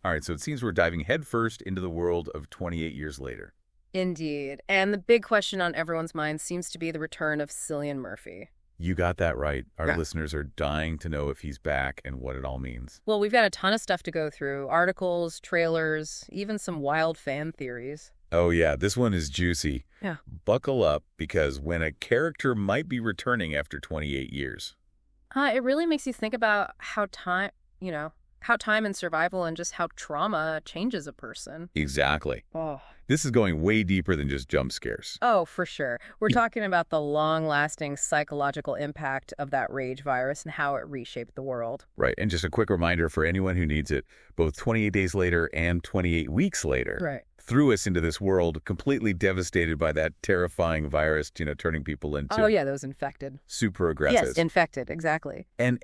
All right, so it seems we're diving headfirst into the world of 28 years later. Indeed. And the big question on everyone's mind seems to be the return of Cillian Murphy. You got that right. Our Yeah. listeners are dying to know if he's back and what it all means. Well, we've got a ton of stuff to go through. Articles, trailers, even some wild fan theories. Oh, yeah, this one is juicy. Yeah. Buckle up, because when a character might be returning after 28 years. It really makes you think about how time and survival and just how trauma changes a person. Exactly. Oh. This is going way deeper than just jump scares. Oh, for sure. We're talking about the long-lasting psychological impact of that rage virus and how it reshaped the world. Right, and just a quick reminder for anyone who needs it, both 28 days later and 28 weeks later Right. threw us into this world completely devastated by that terrifying virus, turning people into Oh, yeah, those infected. super aggressive. Yes, infected, exactly. And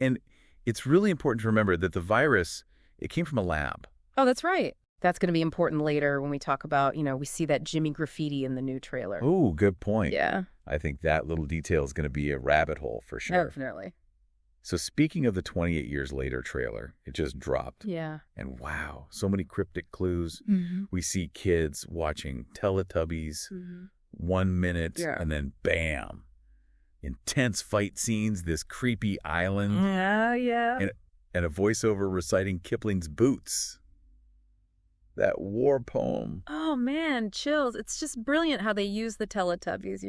it's really important to remember that the virus, it came from a lab. Oh, that's right. That's going to be important later when we talk about, we see that Jimmy graffiti in the new trailer. Oh, good point. Yeah, I think that little detail is going to be a rabbit hole for sure. definitely. So speaking of the 28 years later trailer, it just dropped. Yeah. And wow, so many cryptic clues. Mm-hmm. We see kids watching Teletubbies, Mm-hmm. 1 minute, Yeah. and then bam. Intense fight scenes, this creepy island, Yeah. and a voiceover reciting Kipling's Boots. That war poem. Oh, man, chills. It's just brilliant how they use the Teletubbies,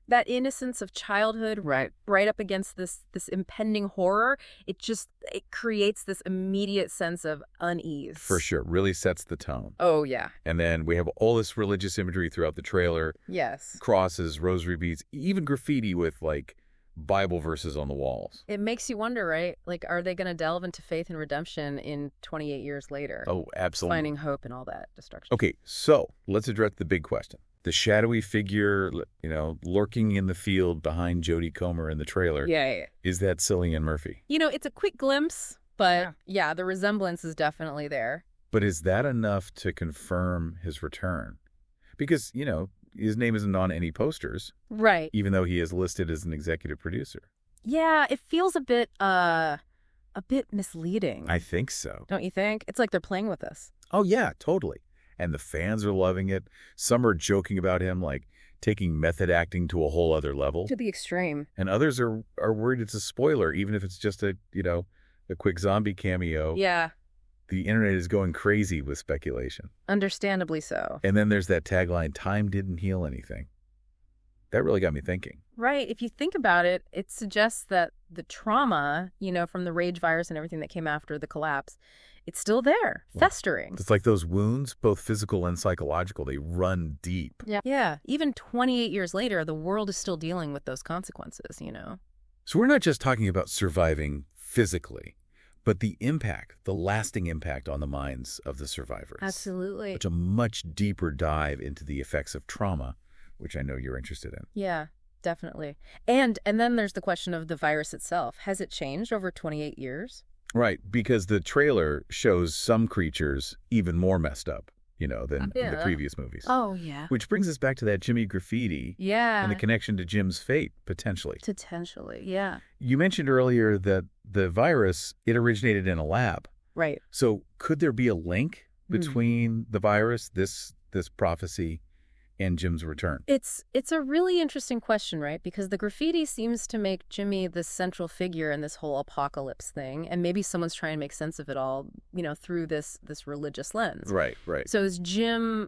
That innocence of childhood right up against this impending horror, it creates this immediate sense of unease. For sure. Really sets the tone. Oh, yeah. And then we have all this religious imagery throughout the trailer. Yes. Crosses, rosary beads, even graffiti with, Bible verses on the walls. It makes you wonder, right? Are they going to delve into faith and redemption in 28 years later? Oh, absolutely. Finding hope in all that destruction. Okay, so let's address the big question. The shadowy figure, lurking in the field behind Jodie Comer in the trailer. Yeah. Is that Cillian Murphy? It's a quick glimpse, but yeah, the resemblance is definitely there. But is that enough to confirm his return? Because, his name isn't on any posters. Right. Even though he is listed as an executive producer. Yeah, it feels a bit misleading. I think so. Don't you think? It's like they're playing with us. Oh, yeah, totally. And the fans are loving it. Some are joking about him, taking method acting to a whole other level. To the extreme. And others are worried it's a spoiler, even if it's just a quick zombie cameo. Yeah. The internet is going crazy with speculation. Understandably so. And then there's that tagline, "Time didn't heal anything." That really got me thinking. Right. If you think about it, it suggests that the trauma, from the rage virus and everything that came after the collapse, it's still there, festering. It's like those wounds, both physical and psychological, they run deep. Yeah. Yeah. Even 28 years later, the world is still dealing with those consequences, So we're not just talking about surviving physically, but the impact, the lasting impact on the minds of the survivors. Absolutely. It's a much deeper dive into the effects of trauma, which I know you're interested in. Yeah, definitely. And then there's the question of the virus itself. Has it changed over 28 years? Right, because the trailer shows some creatures even more messed up, than in the previous movies. Oh, yeah. Which brings us back to that Jimmy graffiti. Yeah. And the connection to Jim's fate, potentially. Potentially, yeah. You mentioned earlier that the virus, it originated in a lab. Right. So could there be a link between the virus, this prophecy, and Jim's return? It's a really interesting question, right? Because the graffiti seems to make Jimmy the central figure in this whole apocalypse thing, and maybe someone's trying to make sense of it all, through this religious lens. Right. So is Jim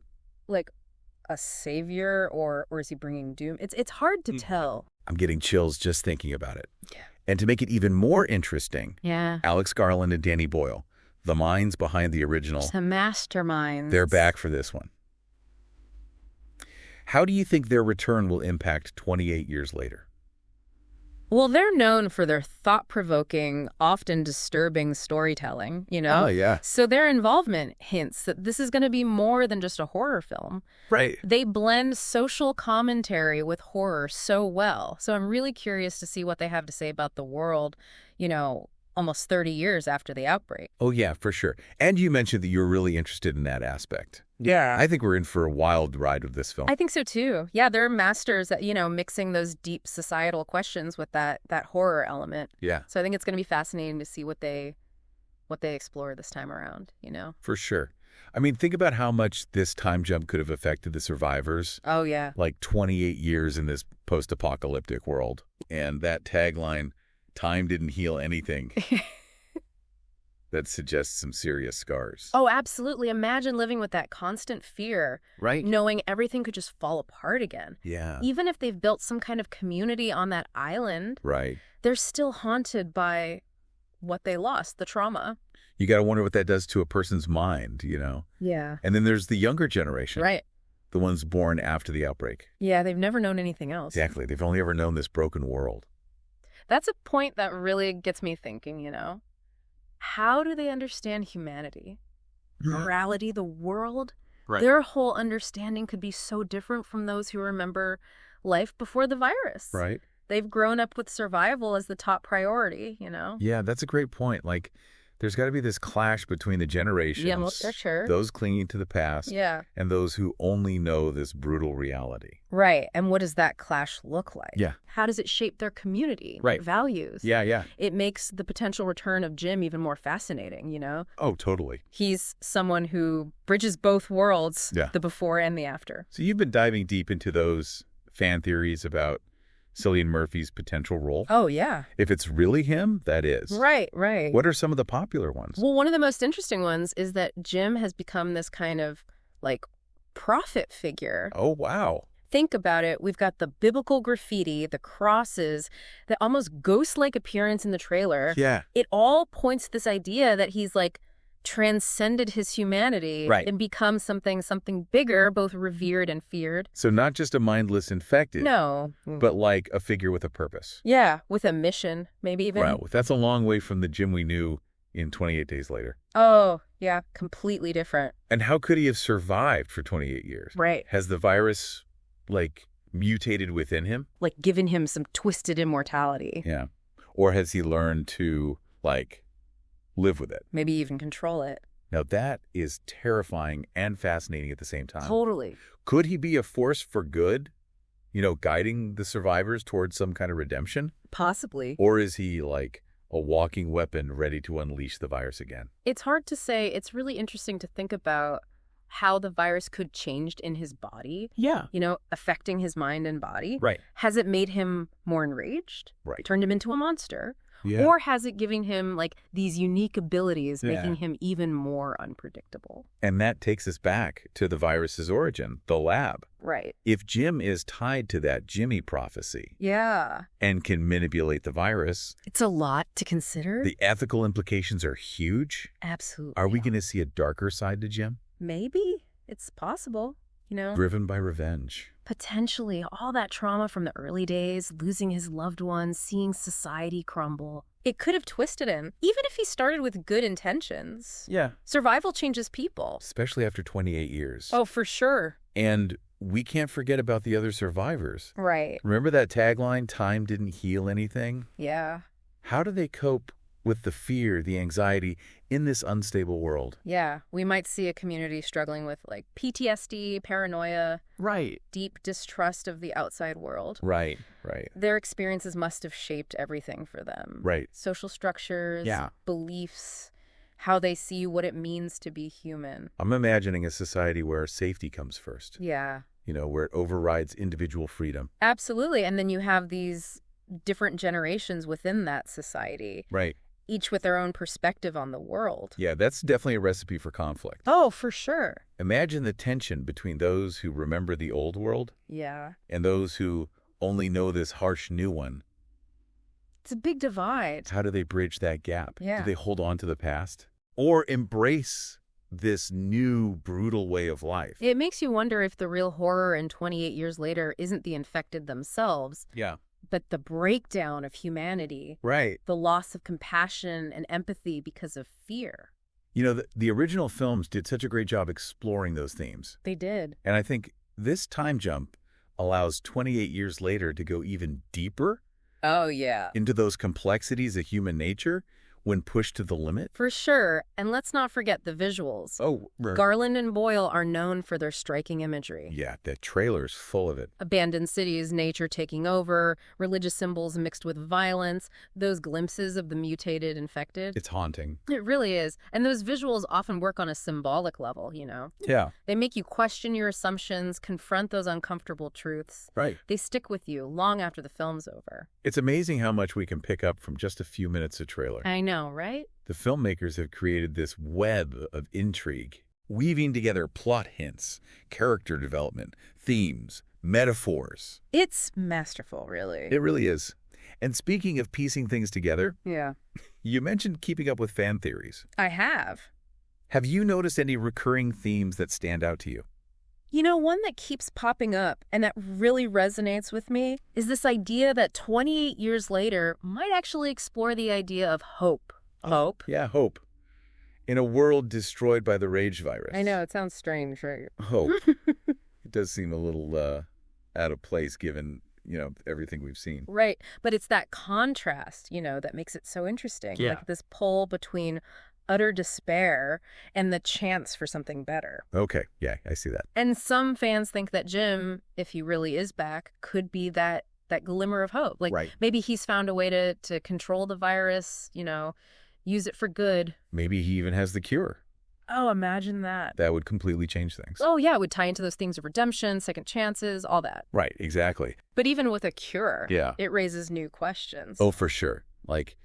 a savior, or is he bringing doom? It's hard to tell. I'm getting chills just thinking about it. Yeah. And to make it even more interesting, Yeah. Alex Garland and Danny Boyle, the minds behind the original, The masterminds. they're back for this one. How do you think their return will impact 28 years later? Well, they're known for their thought-provoking, often disturbing storytelling, Oh, yeah. So their involvement hints that this is going to be more than just a horror film. Right. They blend social commentary with horror so well. So I'm really curious to see what they have to say about the world, almost 30 years after the outbreak. Oh, yeah, for sure. And you mentioned that you're really interested in that aspect. Yeah. I think we're in for a wild ride with this film. I think so, too. Yeah, they're masters at, mixing those deep societal questions with that horror element. Yeah. So I think it's going to be fascinating to see what they what they explore this time around, you know? For sure. I mean, think about how much this time jump could have affected the survivors. Oh, yeah. Like 28 years in this post-apocalyptic world. And that tagline, time didn't heal anything, that suggests some serious scars. Oh, absolutely. Imagine living with that constant fear, Right. knowing everything could just fall apart again. Yeah. Even if they've built some kind of community on that island, Right. they're still haunted by what they lost, the trauma. You got to wonder what that does to a person's mind, you know? Yeah. And then there's the younger generation. Right. The ones born after the outbreak. Yeah, they've never known anything else. Exactly. They've only ever known this broken world. That's a point that really gets me thinking, you know? How do they understand humanity? Morality, the world? Right. Their whole understanding could be so different from those who remember life before the virus. Right. They've grown up with survival as the top priority, you know? Yeah, that's a great point. Like, there's got to be this clash between the generations. Yeah, well, for sure. Those clinging to the past. Yeah. And those who only know this brutal reality. Right. And what does that clash look like? Yeah. How does it shape their community? Right. Values? Yeah, yeah. It makes the potential return of Jim even more fascinating, you know? Oh, totally. He's someone who bridges both worlds, Yeah. the before and the after. So you've been diving deep into those fan theories about Cillian Murphy's potential role. Oh, yeah. If it's really him, that is. Right, right. What are some of the popular ones? Well, one of the most interesting ones is that Jim has become this kind of, like, prophet figure. Oh, wow. Think about it. We've got the biblical graffiti, the crosses, the almost ghost-like appearance in the trailer. Yeah. It all points to this idea that he's, like, transcended his humanity Right. and become something bigger, both revered and feared. So not just a mindless infected. No. But like a figure with a purpose. Yeah, with a mission, maybe even. Wow, that's a long way from the Jim we knew in 28 Days Later. Oh, yeah, completely different. And how could he have survived for 28 years? Right. Has the virus, like, mutated within him? Like given him some twisted immortality. Yeah. Or has he learned to, like, live with it? Maybe even control it. Now, that is terrifying and fascinating at the same time. Totally. Could he be a force for good, you know, guiding the survivors towards some kind of redemption? Possibly. Or is he, like, a walking weapon ready to unleash the virus again? It's hard to say. It's really interesting to think about how the virus could change in his body, Yeah. you know, affecting his mind and body. Right. Has it made him more enraged? Right. Turned him into a monster? Yeah. Or has it given him, like, these unique abilities, Yeah. making him even more unpredictable? And that takes us back to the virus's origin, the lab. Right. If Jim is tied to that Jimmy prophecy Yeah. and can manipulate the virus, It's a lot to consider. the ethical implications are huge. Absolutely. Are we going to see a darker side to Jim? Maybe. It's possible, you know? Driven by revenge. Potentially, all that trauma from the early days, losing his loved ones, seeing society crumble. It could have twisted him, even if he started with good intentions. Yeah. Survival changes people. Especially after 28 years. Oh, for sure. And we can't forget about the other survivors. Right. Remember that tagline, time didn't heal anything? Yeah. How do they cope with the fear, the anxiety in this unstable world? Yeah. We might see a community struggling with, like, PTSD, paranoia, Right. deep distrust of the outside world. Right. Right. Their experiences must have shaped everything for them. Right. Social structures, Yeah. beliefs, how they see what it means to be human. I'm imagining a society where safety comes first, Yeah. you know, where it overrides individual freedom. Absolutely. And then you have these different generations within that society, Right. each with their own perspective on the world. Yeah, that's definitely a recipe for conflict. Oh, for sure. Imagine the tension between those who remember the old world Yeah. and those who only know this harsh new one. It's a big divide. How do they bridge that gap? Yeah. Do they hold on to the past or embrace this new brutal way of life? It makes you wonder if the real horror in 28 years later isn't the infected themselves, Yeah. but the breakdown of humanity, Right. the loss of compassion and empathy because of fear. You know, the original films did such a great job exploring those themes. They did. And I think this time jump allows 28 years later to go even deeper Oh, yeah. into those complexities of human nature when pushed to the limit? For sure. And let's not forget the visuals. Oh, Garland and Boyle are known for their striking imagery. yeah, that trailer's full of it. Abandoned cities, nature taking over, religious symbols mixed with violence, those glimpses of the mutated infected. It's haunting. It really is. And those visuals often work on a symbolic level, you know? Yeah. They make you question your assumptions, confront those uncomfortable truths. Right. They stick with you long after the film's over. It's amazing how much we can pick up from just a few minutes of trailer. I know, right? The filmmakers have created this web of intrigue, weaving together plot hints, character development, themes, metaphors. It's masterful, really. It really is. And speaking of piecing things together, Yeah. you mentioned keeping up with fan theories. I have. Have you noticed any recurring themes that stand out to you? You know, one that keeps popping up and that really resonates with me is this idea that 28 years later might actually explore the idea of hope. Hope? Yeah, hope. In a world destroyed by the rage virus. I know, it sounds strange, right? Hope. It does seem a little out of place given, everything we've seen. Right. But it's that contrast, that makes it so interesting. Yeah. Like this pull between utter despair and the chance for something better. Okay. Yeah, I see that. And some fans think that Jim, if he really is back, could be that glimmer of hope. Like Right. maybe he's found a way to control the virus, use it for good. Maybe he even has the cure. Oh, imagine that. That would completely change things. Oh, yeah, it would tie into those things of redemption, second chances, all that. Right, exactly. But even with a cure, Yeah. it raises new questions. Oh, for sure. Like,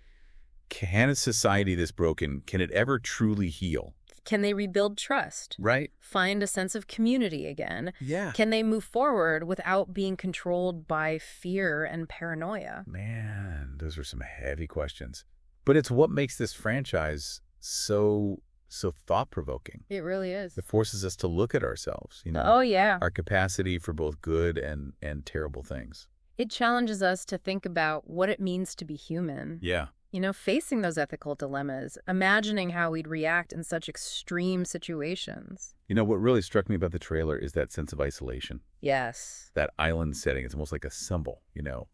can a society this broken, can it ever truly heal? Can they rebuild trust? Right? Find a sense of community again? Yeah. Can they move forward without being controlled by fear and paranoia? Man, those are some heavy questions. But it's what makes this franchise so thought-provoking. It really is. It forces us to look at ourselves, Oh, yeah. our capacity for both good and terrible things. It challenges us to think about what it means to be human. Yeah. Facing those ethical dilemmas, imagining how we'd react in such extreme situations. What really struck me about the trailer is that sense of isolation. Yes. That island setting, it's almost like a symbol,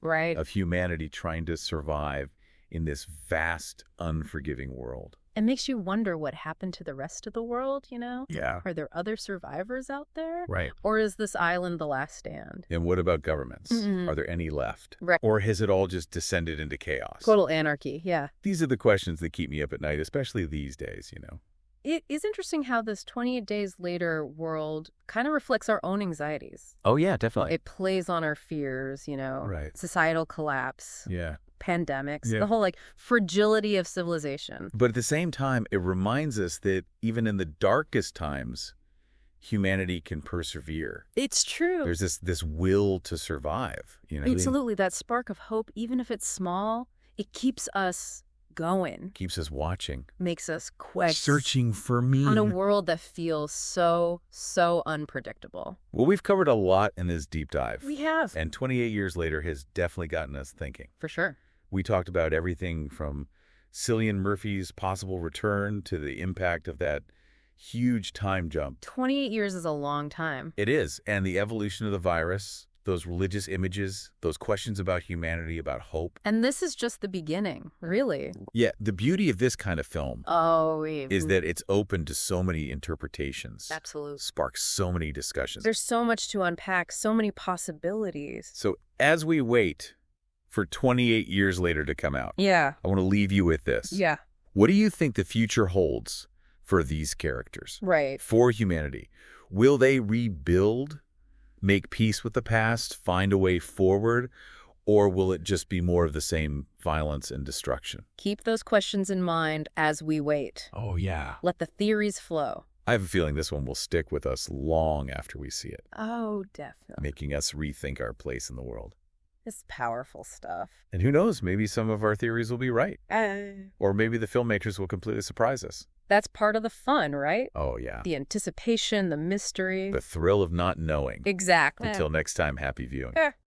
Right. of humanity trying to survive in this vast, unforgiving world. It makes you wonder what happened to the rest of the world, Yeah. Are there other survivors out there? Right. Or is this island the last stand? And what about governments? Mm-mm. Are there any left? Right. Or has it all just descended into chaos? Total anarchy, yeah. These are the questions that keep me up at night, especially these days, It is interesting how this 28 days later world kind of reflects our own anxieties. Oh, yeah, definitely. It plays on our fears, Right. societal collapse, Yeah. pandemics, Yeah. the whole fragility of civilization. But at the same time, it reminds us that even in the darkest times, humanity can persevere. It's true. There's this will to survive, Absolutely. That spark of hope, even if it's small, it keeps us going, keeps us watching, makes us question. searching for meaning. On a world that feels so unpredictable. Well, we've covered a lot in this deep dive. We have. And 28 years later has definitely gotten us thinking. For sure. We talked about everything from Cillian Murphy's possible return to the impact of that huge time jump. 28 years is a long time. It is. And the evolution of the virus, those religious images, those questions about humanity, about hope. And this is just the beginning, really. Yeah, the beauty of this kind of film Oh, is that it's open to so many interpretations. absolutely. Sparks so many discussions. There's so much to unpack, so many possibilities. So as we wait for 28 years later to come out, Yeah. I want to leave you with this. Yeah. What do you think the future holds for these characters? Right. For humanity? Will they rebuild, make peace with the past, find a way forward, or will it just be more of the same violence and destruction? Keep those questions in mind as we wait. Oh, yeah. Let the theories flow. I have a feeling this one will stick with us long after we see it, Oh, definitely. making us rethink our place in the world. It's powerful stuff. And who knows, maybe some of our theories will be right. Or maybe the filmmakers will completely surprise us. That's part of the fun, right? Oh, yeah. The anticipation, the mystery. The thrill of not knowing. Exactly. Until next time, happy viewing.